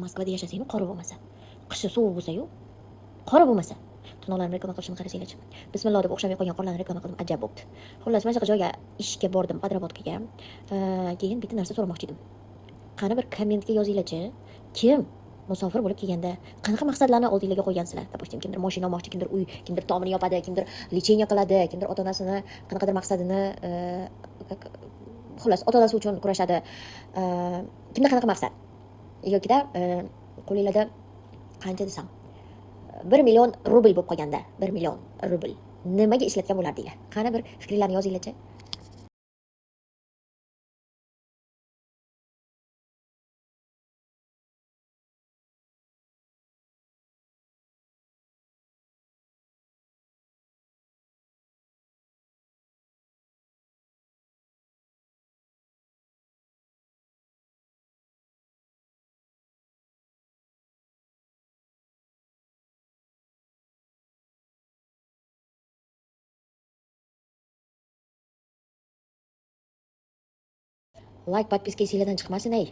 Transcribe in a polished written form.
Moskvada yashasang qora bo'lmasa, qishi sovuq bo'lsa-yu, qora bo'lmasa. Tirnoqlarimni reklama qilishimni qarasanglarchi. Bismillah deb o'xshamay qolgan qorlarni reklama qildim, ajab bo'pti. Xullas, mana shu joyga ishga bordim, podrabotkaga. Keyin bitta narsa so'ramoqchi edim. Qani bir kommentga yozinglarchi. Kim musofir bo'lib kelganda qanaqa maqsadlarni oldinglarga qo'ygansizlar? Допустим, kimdir mashina olmoqchi, kimdir uy, kimdir tomini yopadi, kimdir lecheniya qiladi, kimdir ota-onasini qanaqadir maqsadini xullas ota-onasi uchun kurashadi. Kimda qanaqa maqsad? Yokida qo'linglarda qancha desam 1 million rubl bo'lib qolganda, 1 million rubl nimaga ishlatgan bo'lardinglar? Qani bir fikringizni yozinglarchi. Like, подписка esinglardan chiqmasin ey.